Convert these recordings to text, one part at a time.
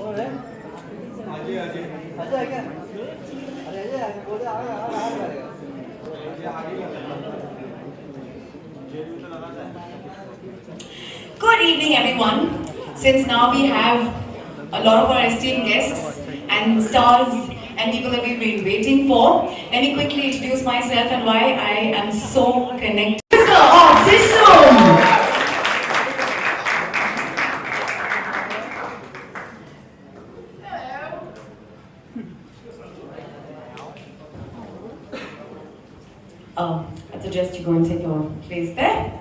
Good evening, everyone. Since now we have a lot of our esteemed guests and stars and people that we've been waiting for, let me quickly introduce myself and why I am so connected. Of this room. I suggest you go and take your place there.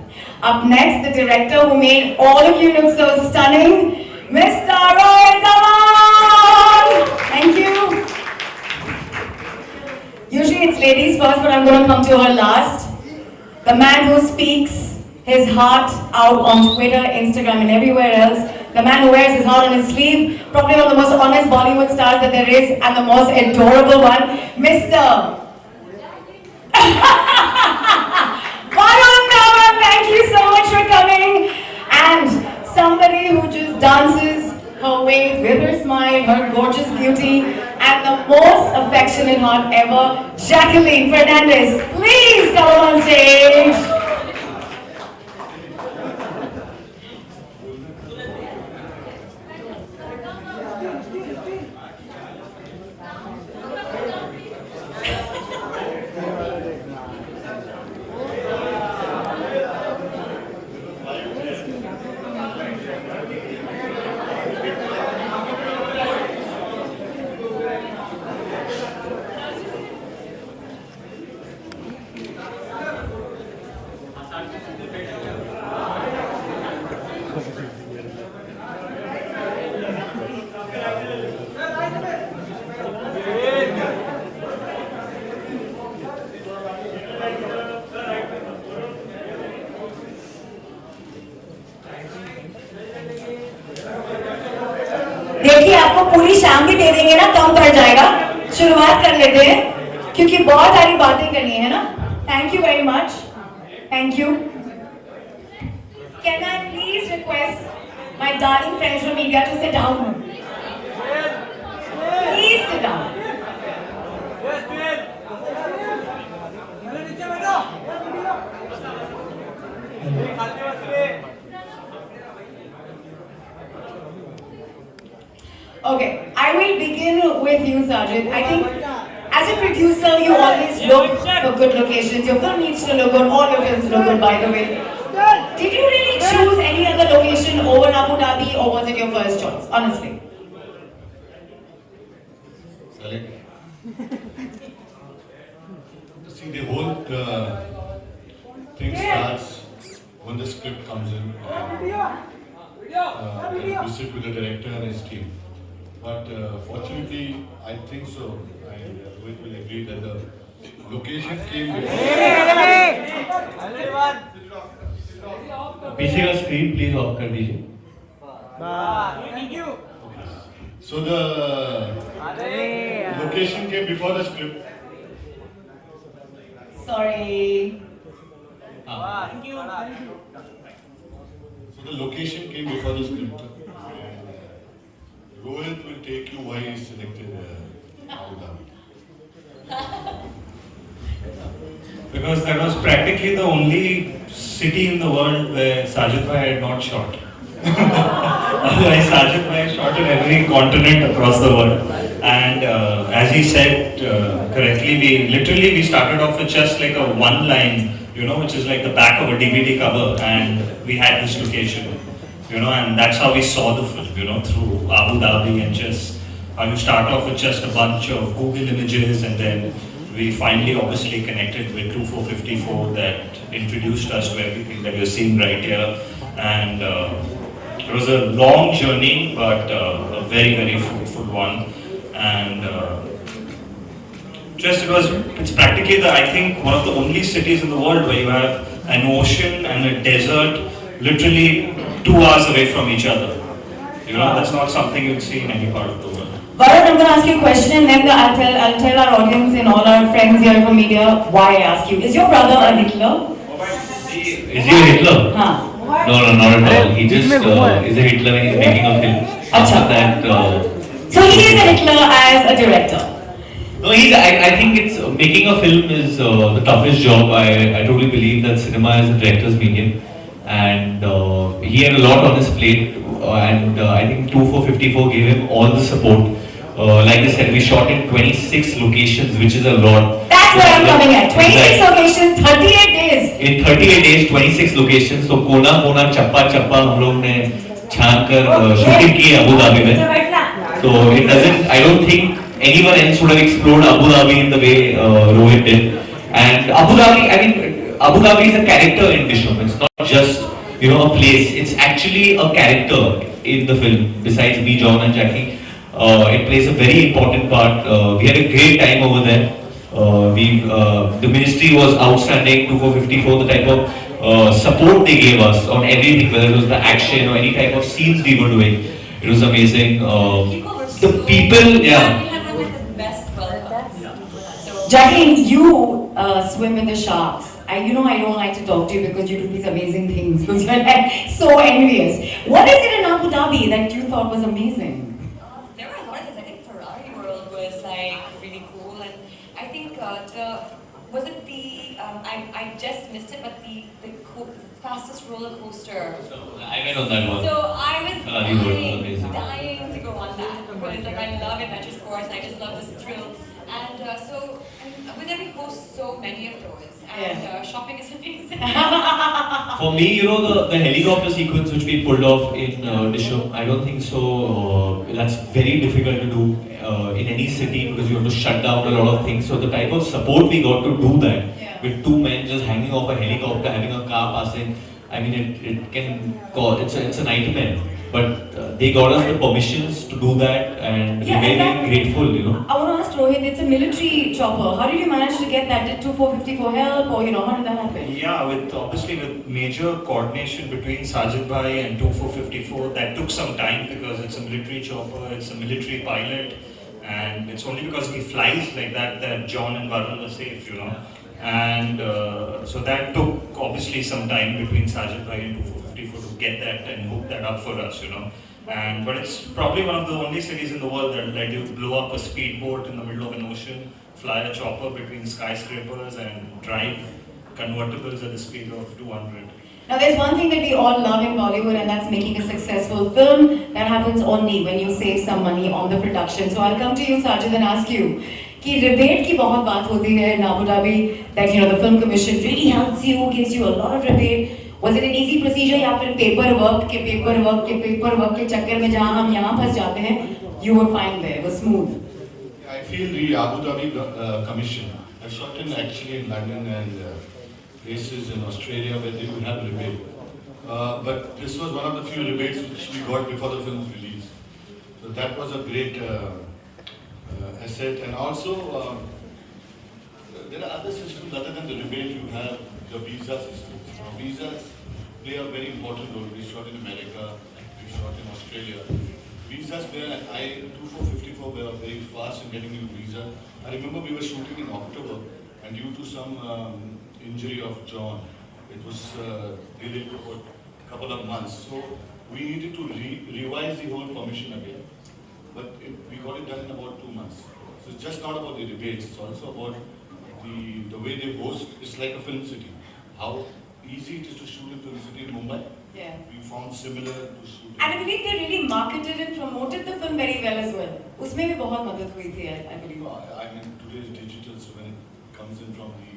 Up next, the director who made all of you look so stunning, Mr. Rohit Dhawan! Thank you. Usually it's ladies first, but I'm going to come to her last. The man who speaks his heart out on Twitter, Instagram, and everywhere else. The man who wears his heart on his sleeve. Probably one of the most honest Bollywood stars that there is, and the most adorable one, Mr. Varun Dhawan, thank you so much for coming. And somebody who just dances her way with her smile, her gorgeous beauty, and the most affectionate heart ever, Jacqueline Fernandez. Please come on stage. देखिए आपको पूरी शाम भी दे देंगे ना, कम पड़ जाएगा. शुरुआत कर लेते हैं क्योंकि बहुत सारी बातें करनी है ना. Thank you very much. Thank you. Can I please request my darling friends from media to sit down? Please sit down. Okay, I will begin with you, Sajid. I think as a producer, you always look for good locations. Your film needs to look good. All your films look good, by the way. Did you really choose any other location over Abu Dhabi, or was it your first choice? Honestly. See, the whole thing starts when the script comes in. We sit with the director and his team. But fortunately, I think so, and Rohit will agree that the location came पीछे का screen please of कर दीजिए. Thank you. So the location came before the script. Sorry. Thank you. So the location came before the script. Rohit will take you why he selected Abu Dhabi. Because that was practically the only city in the world where Sajid Bhai had not shot. Otherwise, Sajid Bhai shot in every continent across the world. And as he said correctly, we started off with just like a one line, which is like the back of a DVD cover, and we had this location, and that's how we saw the film, through Abu Dhabi, and just how you start off with just a bunch of Google images, and then we finally obviously connected with 2454 that introduced us to everything that you're seeing right here. And it was a long journey, but a very, very fruitful one. And it's practically I think one of the only cities in the world where you have an ocean and a desert literally 2 hours away from each other. That's not something you'd see in any part of the world. Varun, I'm going to ask you a question, and then I'll tell our audience and all our friends here from media why I ask you. Is your brother a Hitler? Is he a Hitler? Huh. No, not at all. He just is a Hitler when he's making a film. Acha. That, So he is a Hitler as a director. no, I think it's making a film is the toughest job. I totally believe that cinema is a director's medium, and he had a lot on his plate. And I think 2454 gave him all the support. Like I said, we shot in 26 locations, which is a lot. That's where I'm coming at. 26 Exactly. locations, 38 days. In 38 days, 26 locations. So कोना कोना चप्पा चप्पा हम लोग ने छान कर shooting की अबू धाबी में. So it doesn't. I don't think anyone else would have explored Abu Dhabi in the way Rohit did. And Abu Dhabi, I mean, Abu Dhabi is a character in Dishnam. It's not just a place. It's actually a character in the film. Besides me, John, and Jackie, it plays a very important part. We had a great time over there. The ministry was outstanding. 2454, the type of support they gave us on everything, whether it was the action or any type of scenes we were doing. It was amazing. The people, yeah. Jacqueline, you swim in the sharks. I don't like to talk to you because you do these amazing things. Because you're like so envious. What is it in Abu Dhabi that you thought was amazing? There were a lot of things. I think Ferrari World was like really cool, and I think I just missed it, but the fastest roller coaster. I went on that one. So I was Ferrari World was amazing. dying to go on that because I love adventure sports. I just love this thrill, and with every host, so many of those, and shopping is amazing. For me, the helicopter sequence which we pulled off in Dishnam, I don't think so. That's very difficult to do in any city because you have to shut down a lot of things. So the type of support we got to do that with two men just hanging off a helicopter, having a car passing, I mean, it can cause, it's a nightmare. But they got us the permissions to do that, and we're very grateful, I want to ask Rohit, it's a military chopper. How did you manage to get that? Did 2454 help, or how did that happen? Yeah, with major coordination between Sajid Bhai and 2454, that took some time because it's a military chopper, it's a military pilot, and it's only because he flies like that John and Varun are safe, And so that took obviously some time between Sajid Bhai and 2454 to get that and hook that up for us, But it's probably one of the only cities in the world that let you blow up a speedboat in the middle of an ocean, fly a chopper between skyscrapers, and drive convertibles at the speed of 200. Now there's one thing that we all love in Bollywood, and that's making a successful film. That happens only when you save some money on the production. So I'll come to you, Sajid, and ask you, कि rebate की बहुत बात होती है in Abu Dhabi, that the film commission really helps you, gives you a lot of rebate. Was it an easy procedure या फिर paperwork के चक्कर में जहाँ हम यहाँ फंस जाते हैं, you were fine there, it was smooth? I feel the Abu Dhabi Commission. I shot actually in London and places in Australia where they would have rebate. But this was one of the few rebates which we got before the film's release. So that was a great asset. And also, there are other systems other than the rebate. You have the visa systems. Visas play a very important role. We shot in America, we shot in Australia. Visas were, 2454 were very fast in getting you visa. I remember we were shooting in October, and due to some injury of John, it was delayed for a couple of months. So we needed to revise the whole permission again. But we got it done in about 2 months. So it's just not about the debates, it's also about the way they host. It's like a film city. How easy it is to shoot in film city in Mumbai. Yeah. We found similar to shoot. And I believe they really marketed and promoted the film very well as well. उसमें भी बहुत मदद हुई थी, I believe. I mean, today is digital, so when it comes in from the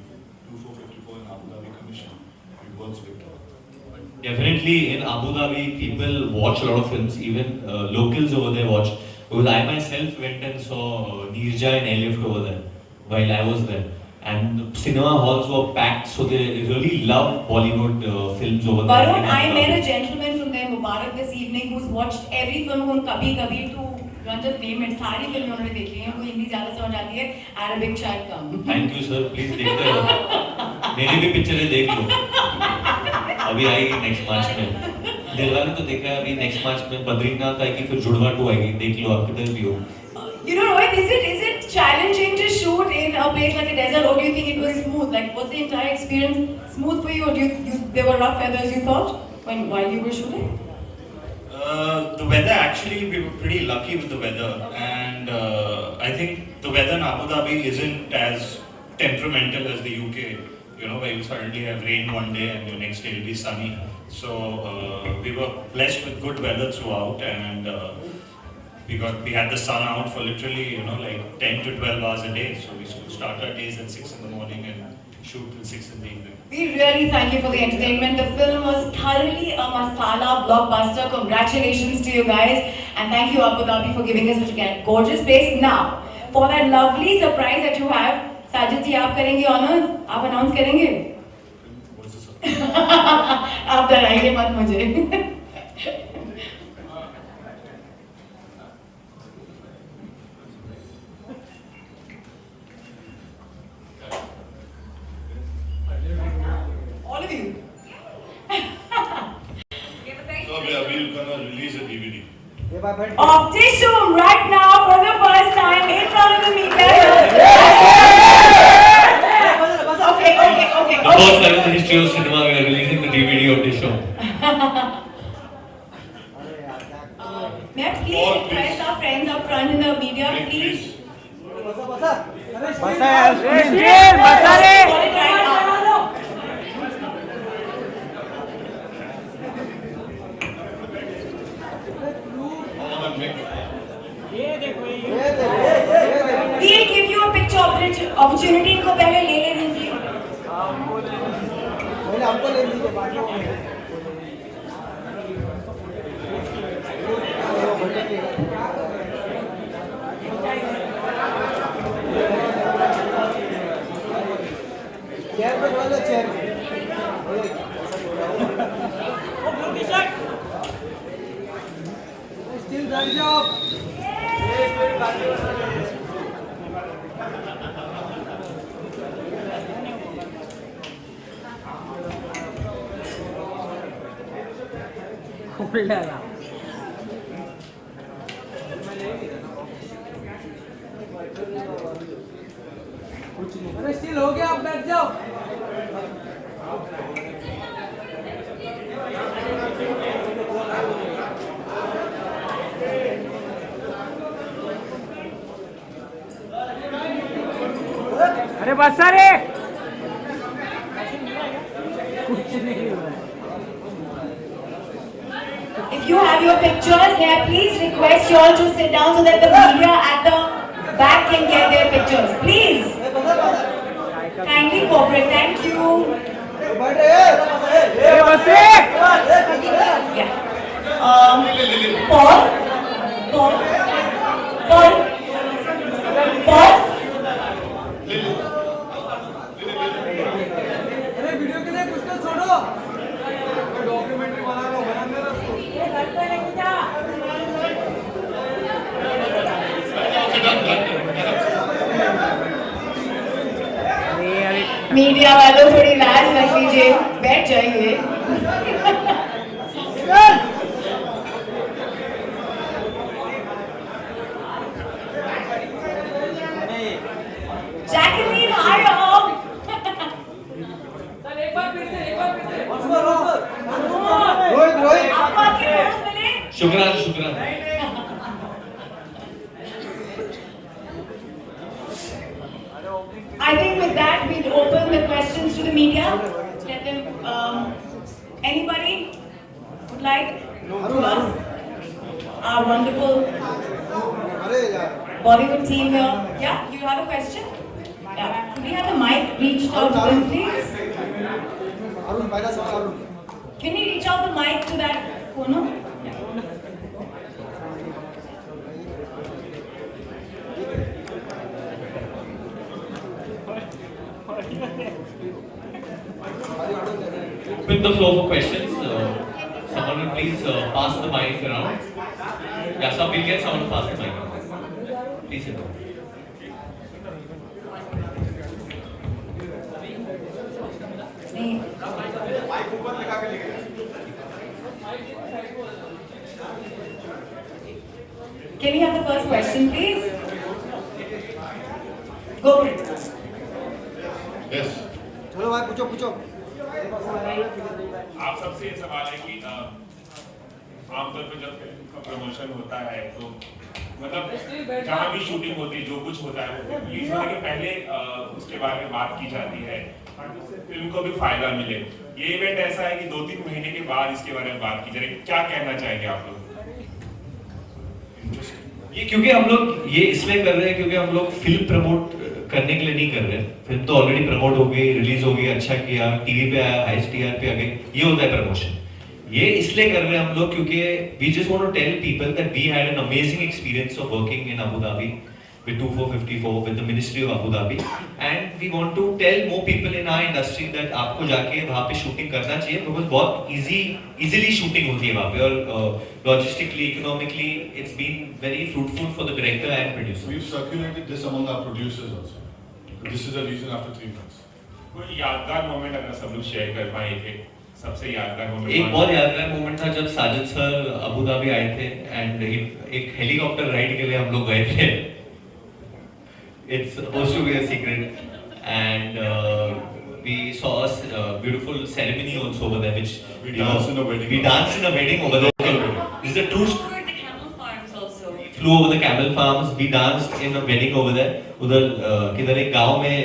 2454 and Abu Dhabi Commission, it works better. Definitely in Abu Dhabi, people watch a lot of films, even locals over there watch. Because I myself went and saw Neerja and Airlift over there while I was there. And the cinema halls were packed, so they really love Bollywood films over there. Varun, I met a gentleman from there, Mubarak, this evening, who's watched every film from Kabhi Kabhi to just name it. सारी फिल्में उन्होंने देखी हैं, उनको हिंदी ज़्यादा समझ आती है, Arabic शायद कम. Thank you sir, please देखते रहो. मेरी भी पिक्चरें देख लो. अभी आएगी next March में. दिलवाले तो देखा है अभी next March में बद्रीनाथ आएगी फिर जुड़वा 2 आएगी. देख लो आप किधर भी हो. Rohit, is it challenging to shoot in a place like a desert, or do you think it was smooth? Like, was the entire experience smooth for you, or there were rough feathers you thought while you were shooting? The weather, actually, we were pretty lucky with the weather, and I think the weather in Abu Dhabi isn't as temperamental as the UK, you know, where you suddenly have rain one day and the next day it'll be sunny. So we were blessed with good weather throughout, and we had the sun out for literally, you know, like 10 to 12 hours a day. So we used to start our days at 6 in the morning and shoot till 6 in the evening. We really thank you for the entertainment. The film was thoroughly a masala blockbuster. Congratulations to you guys. And thank you Abu Dhabi for giving us such a gorgeous place. Now, for that lovely surprise that you have, Sajid ji, आप करेंगे honors? आप announce करेंगे? What's the surprise? आप डराइए मत मुझे. All of you. So we're gonna release a DVD. Of Dishoom right now for the first time in front of the media. Okay. The first time in the history of cinema, we are releasing the DVD of this show. May I please request our friends up front in the media, please? We'll give you a picture opportunity. इनको पहले ले दीजिए. पहले हमको ले लीजिए बाद में चेयर पे बोलो चेयर स्टिल रन जॉब अरे स्टिल हो गया आप बैठ जाओ अरे बस रे कुछ नहीं हो रहा है If you have your pictures, may I please request you all to sit down so that the media at the back can get their pictures. Please. Kindly cooperate. Thank you. Yeah. Paul. अरे video के लिए कुछ तो छोड़ो documentary बना लो बनाने रखो ये घर पे लेके जा मीडिया वालों थोड़ी लाज रख लीजिए, बैठ जाइए. Jacqueline, hi all. रोहित आपको आपके दोस्त मिले? शुक्रान. I think with that we'll open the questions to the media. Let them. Anybody would like to ask our wonderful अरे यार Bollywood team here? Yeah, you have a question? Yeah. Could we have the mic reached out to them, please? Arun पहला सवाल Arun Can you reach out the mic to that corner? Open the floor for questions. Someone will please pass the mic around. Yeah, some will get someone to pass the mic around. Please sit down. Can we have the first question, please? Go for it. Yes. चलो भाई पूछो आप सबसे ये सवाल है कि आमतौर पर जब फिल्म का प्रमोशन होता है तो मतलब जहाँ भी शूटिंग होती है जो कुछ होता है वो रिलीज होने के पहले उसके बारे में बात की जाती है ताकि उससे फिल्म को भी फायदा मिले। ये इवेंट ऐसा है कि 2-3 महीने के बाद इसके बारे में बात की जाए, क्या कहना चाहेंगे आप लोग? ये क्योंकि हम लोग ये इसलिए कर रहे हैं क्योंकि हम लोग फिल्म प्रमोट करने के लिए नहीं कर रहे हैं। फिल्म तो ऑलरेडी प्रमोट हो गई, रिलीज हो गई, अच्छा किया, टीवी पे आया, हाईएस्ट टीआरपी आ गई, ये होता है प्रमोशन। ये इसलिए कर रहे हैं हम लोग क्योंकि we just want to tell people that we had an amazing experience of working in Abu Dhabi with 2454 with the Ministry of Abu Dhabi, and we want to tell more people in our industry that आपको जाके वहाँ पे shooting करना चाहिए because बहुत easily shooting होती है वहाँ पे और logistically, economically it's been very fruitful for the director and producer. We've circulated this among our producers also. This is the reason after 3 months. कोई यादगार मोमेंट अगर सब लोग शेयर कर पाए एक सबसे यादगार मोमेंट? एक बहुत यादगार मोमेंट था जब साजिद सर अबू धाबी आए थे एंड एक हेलीकॉप्टर राइड के लिए हम लोग गए थे। It's supposed to be a secret, and we saw a beautiful ceremony also over there, which We danced in a wedding. We danced in a wedding over there. This is a true story. Toured the camel farms also. We flew over the camel farms. We danced in a wedding over there. उधर किधर एक गांव में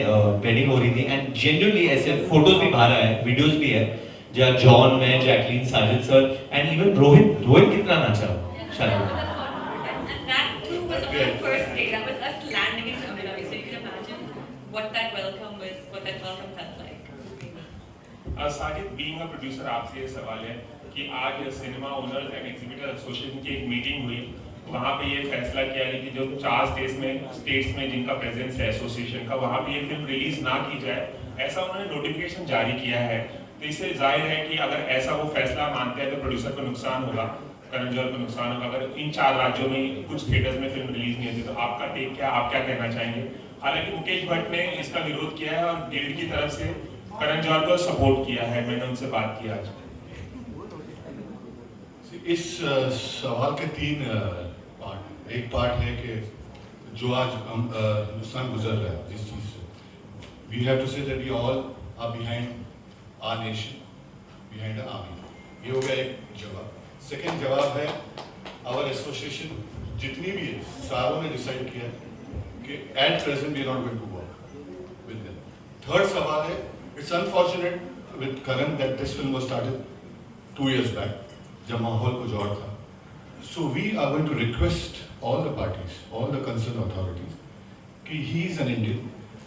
wedding हो रही थी, and genuinely ऐसे photos भी बाहर आए, videos भी है, जहाँ जॉन में Jacqueline, Sajid sir, and even Rohit कितना नाचा शादी। And that too was on the first day. That was us landing in Abu Dhabi. So you can imagine what that welcome was, what that welcome felt like. Sajid, being a producer आपसे ये सवाल है कि आज cinema owners and exhibitor association की एक meeting हुई, वहाँ पे ये फैसला किया गया कि जो 4 स्टेट्स में जिनका प्रेजेंस है एसोसिएशन का, वहाँ पे ये फिल्म रिलीज ना की जाए, ऐसा उन्होंने नोटिफिकेशन जारी किया है। तो इससे जाहिर है कि अगर ऐसा वो फैसला मानते हैं तो प्रोड्यूसर को नुकसान होगा, करण जौहर को नुकसान होगा। अगर इन 4 राज्यों में कुछ थिएटर्स में फिल्म रिलीज नहीं होती तो आपका टेक क्या, आप क्या कहना चाहेंगे? हालांकि मुकेश भट्ट ने इसका विरोध किया है और गिल्ड की तरफ से करण जौहर को सपोर्ट किया है, मैंने उनसे बात की आज। इस सवाल के 3 पार्ट। एक पार्ट है कि जो आज हिंदुस्तान गुजर रहा है जिस चीज से, we have to say that we all are behind our nation, behind the army. ये हो गया एक जवाब। सेकंड जवाब है आवर एसोसिएशन जितनी भी है सारों ने डिसाइड किया कि at present we are not going to work with them. Third सवाल है, it's unfortunate with Karan that this film was started 2 years back जब माहौल कुछ और था। So we are going to request all the parties, all the concern authorities कि he is an Indian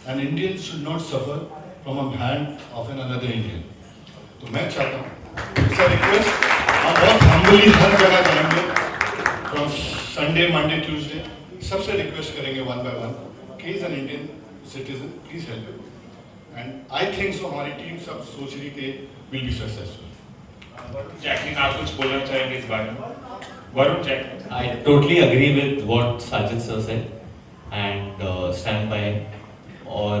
and Indian should not suffer from a hand of an another Indian. तो मैं चाहता हूँ इट्स अ रिक्वेस्ट, हम बहुत humbly हर जगह जाएंगे, from Sunday Monday Tuesday सबसे रिक्वेस्ट करेंगे वन बाय वन कि is an Indian citizen, please help. And I think so हमारी टीम सब सोच रही कि विल बी सक्सेसफुल। जैकलीन, आप कुछ बोलना चाहेंगे इस बारे में? Varun, Jacqueline. I totally agree with what Sajid sir said and stand by him. Or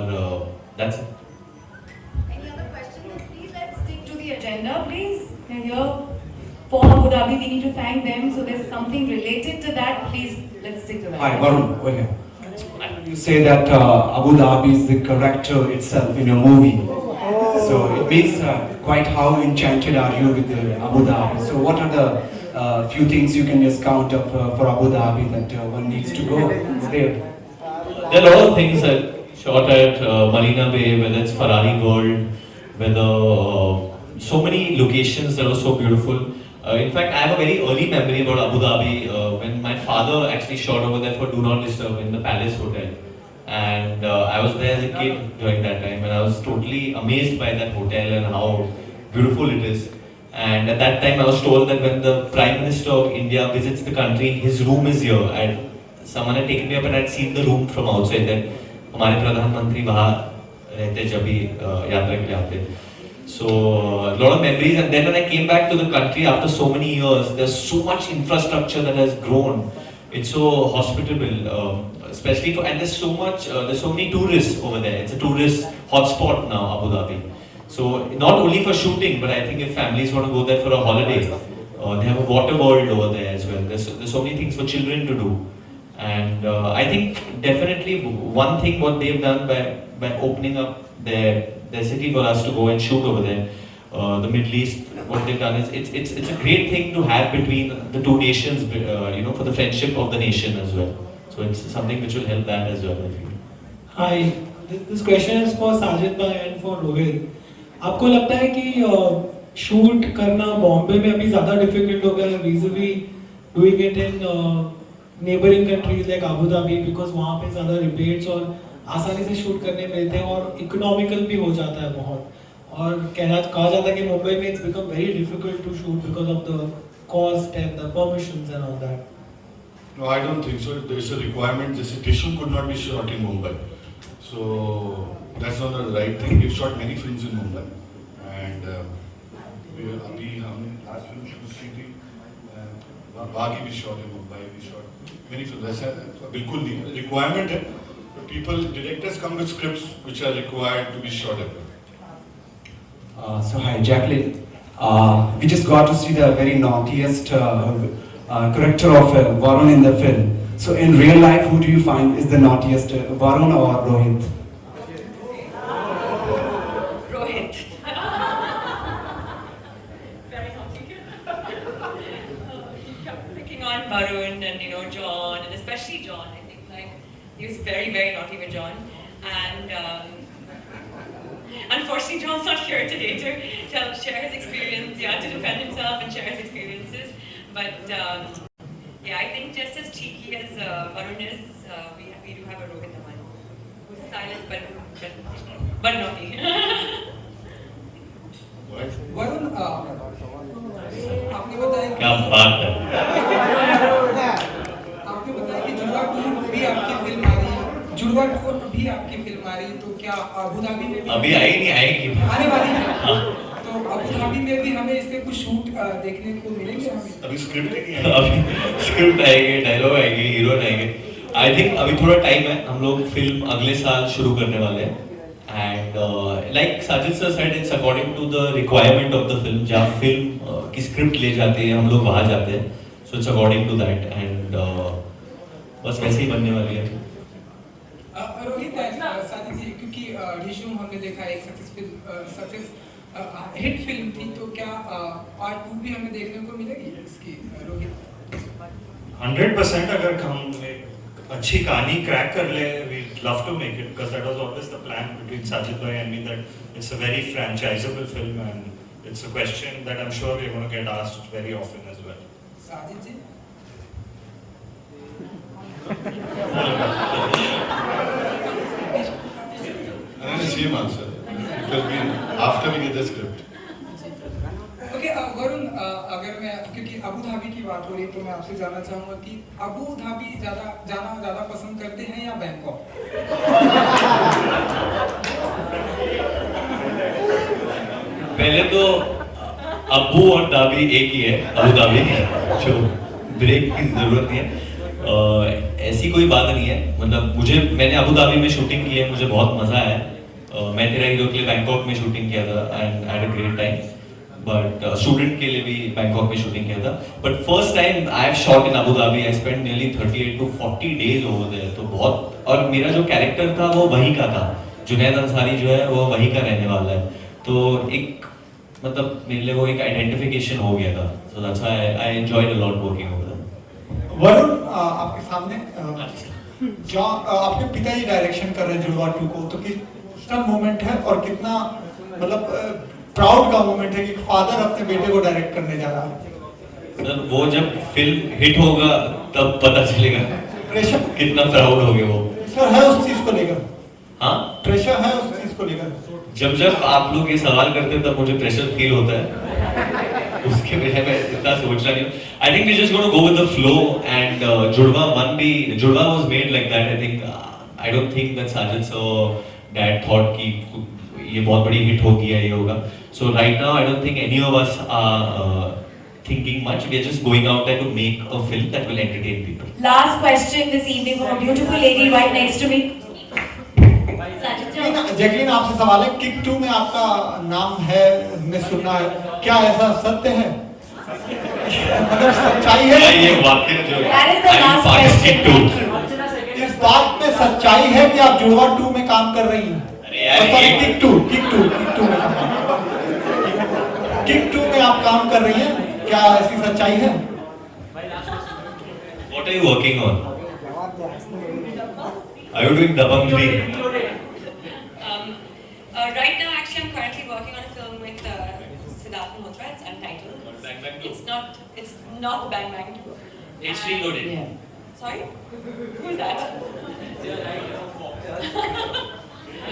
that's it. Any other questions? Please let's stick to the agenda, please. We're here for Abu Dhabi. We need to thank them. So there's something related to that. Please, let's stick to that. Hi, Varun, over here. You say that Abu Dhabi is the character itself in your movie. So it means quite how enchanted are you with Abu Dhabi? So what are the few things you can just count up for Abu Dhabi that one needs to go there? There are a lot of things that shot at Marina Bay, whether it's Ferrari World, whether so many locations that were so beautiful. In fact, I have a very early memory about Abu Dhabi when my father actually shot over there for Do Not Disturb in the Palace Hotel. And I was there as a kid during that time and I was totally amazed by that hotel and how beautiful it is. And at that time I was told that when the Prime Minister of India visits the country, his room is here. And someone had taken me up and I'd seen the room from outside, that हमारे प्रधानमंत्री वहाँ रहते जब भी यात्रा के लिए आते। So a lot of memories, and then when I came back to the country after so many years, there's so much infrastructure that has grown. It's so hospitable, especially for, and there's so many tourists over there. It's a tourist hotspot now, Abu Dhabi. So not only for shooting, but I think if families want to go there for a holiday, they have a water world over there as well. There's so many things for children to do, and I think definitely one thing what they've done by opening up their city for us to go and shoot over there, the Middle East, what they've done is it's a great thing to have between the two nations, you know, for the friendship of the nation as well. So it's something which will help that as well, I feel. Hi, this question is for Sajid bhai and for Rohit. आपको लगता है कि shoot करना बॉम्बे में अभी ज़्यादा difficult हो गया है vis-a-vis doing it in neighboring countries like Abu Dhabi, because वहाँ पे ज़्यादा रिबेट्स और आसानी से शूट करने मिलते हैं और इकोनॉमिकल भी हो जाता है बहुत, और कहा जाता है कि मुंबई में it's become very difficult to shoot because of the cost and the permissions and all that. No, I don't think so. There is a requirement. This Tishum could not be shot in Mumbai. So that's not the right thing. We've shot many films in Mumbai. And we last film shoot City. Bagi we shot in Mumbai. We shot many films. That's bilkul nahi. Requirement hai. People, directors come with scripts which are required to be shot in. So hi, Jacqueline. We just got to see the very naughtiest character of Varun in the film. So in real life, who do you find is the naughtiest, Varun or Rohit? Rohit. Very naughty. He kept picking on Varun and, you know, John, and especially John. I think like he was very, very naughty with John. And unfortunately, John's not here today to share his experience, to defend himself and share his experiences. But yeah, I think just as cheeky as Varun is, we do have a Rohit Dhawan, who's silent but naughty. Varun आपने बताया क्या बात है। आपने बताया कि जुड़वा 2 भी आपकी फिल्म आ रही है, जुड़वा 2 भी आपकी फिल्म आ रही है, तो क्या अबू धाबी में भी अभी आई नहीं, आएगी आने वाली है? तो अबू धाबी में भी हमें इसके कुछ शूट देखने को मिलेंगे हमें? अभी स्क्रिप्ट नहीं आई। अभी स्क्रिप्ट आएगी, डायलॉग आएगी, हीरो आएंगे। आई थिंक अभी थोड़ा टाइम है, हम लोग फिल्म अगले साल शुरू करने वाले हैं। And like Sajid sir said, it's according to the requirement of the film. जहाँ फिल्म की स्क्रिप्ट ले जाते हैं हम लोग वहाँ जाते हैं, so it's according to that. And बस वैसे ही बनने वाली है। रोहित साजिद जी, क्योंकि ढिशूम हमने देखा एक सक्सेस हिट फिल्म थी, तो क्या पार्ट 2 भी हमें देखने को मिलेगी इसकी रोहित? 100% अगर हम एक अच्छी कहानी क्रैक कर ले, we love to make it, because that was always the plan between Sajid bhai and me, that it's a very franchisable film and it's a question that I'm sure we're going to get asked very often as well. Sajid ji And the same answer. It will be after we get the script. Okay Varun, अगर मैं, क्योंकि Abu Dhabi की बात हो रही है, तो मैं आपसे जानना चाहूंगा कि अबू धाबी जाना ज्यादा पसंद करते हैं या बैंकॉक? पहले तो अबू और धाबी एक ही है, अबू धाबी, जो ब्रेक की जरूरत नहीं है। ऐसी कोई बात नहीं है, मतलब मैंने अबू धाबी में शूटिंग की है, मुझे बहुत मजा आया। मैं तेरा हीरो के लिए बैंकॉक में शूटिंग किया था and had a great time, but student के लिए भी बैंकॉक में शूटिंग किया था। But first time I have shot in Abu Dhabi, I spend nearly 38 to 40 days over there. तो बहुत, और मेरा जो कैरेक्टर था वो वहीं का था, जुनैद अंसारी जो है वो वहीं का रहने वाला है, तो एक मतलब मेरे लिए वो एक आइडेंटिफिकेशन हो गया था। So that's why I enjoyed a lot working over there. Varun, आपके सामने आपके पिताजी डायरेक्शन कर रहे हैं जुड़वा 2 को, तो कितना मोमेंट है और कितना मतलब प्राउड का मोमेंट है कि फादर अपने बेटे को डायरेक्ट करने जा रहा है? सर वो जब फिल्म हिट होगा तब पता चलेगा प्रेशर कितना प्राउड हो गए वो। प्रेशर है उस चीज को लेकर? हाँ, प्रेशर है उस चीज को लेकर? जब आप लोग ये सवाल करते हैं तब मुझे प्रेशर फील होता है, उसके वजह में इतना सोचना नहीं। I think we just gonna go with the flow and Judwaa was made like that. I think I don't think that Sajid sir dad thought कि ये बहुत बड़ी हिट होगी या ये होगा। So right now I don't think any of us are thinking much. We are just going out there to make a film that will entertain people. Last question this evening from a beautiful lady right next to me. Jacqueline, आपसे सवाल है, kick 2 में आपका नाम है, हमने सुना है, क्या ऐसा सत्य है? मतलब सच्चाई है? ये वाक्य जो That is the last question. इस बात में सच्चाई है कि आप जुड़वा 2 में काम कर रही हैं? अरे यार, किक 2 में किंग 2 में आप काम कर रही हैं, क्या ऐसी सच्चाई है? What are you working on? Are you doing Dabangli? Right now, actually, I'm currently working on a film with Siddharth Malhotra. It's untitled. Bang Bang 2. It's not Bang Bang 2. It's reloaded. Sorry? Who's that?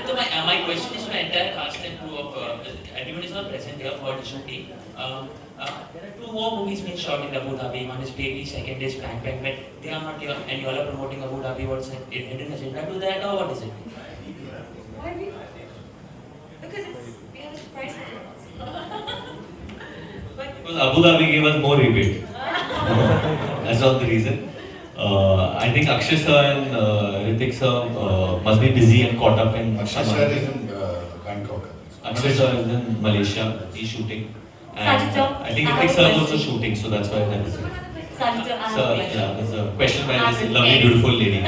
So my question is to the entire cast and crew of everyone is not present here for the shooting. There are 2 more movies being shot in Abu Dhabi. One is Baby, second is Bang Bang. But they are not here, and you all are promoting Abu Dhabi. What's the hidden agenda to that, or what is it? Why we? Because we have a surprise for us. Because Abu Dhabi gave us more rebate. That's not the reason. I think Akshay sir and Ritik sir must be busy and caught up in Akshay some sir other- is in Bangkok. Akshay sir is in Malaysia. He's shooting. Sajid sir, I think I Ritik have sir a is also question. shooting, so that's why they're busy. Sajid sir, I have So a question. yeah, there's a question by this I'm lovely, an beautiful lady.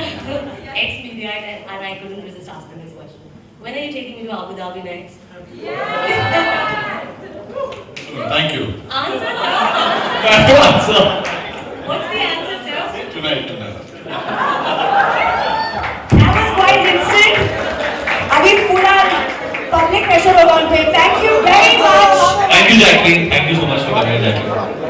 Ex-media and I couldn't resist asking this question. When are you taking me to Abu Dhabi next? Thank you. Answer, sir. Answer. What's the answer, sir? Tonight. That was quite instant. अभी पूरा public pressure होगा उन पे. Thank you very much. Thank you, Jacqueline. Thank you so much for coming, Jacqueline.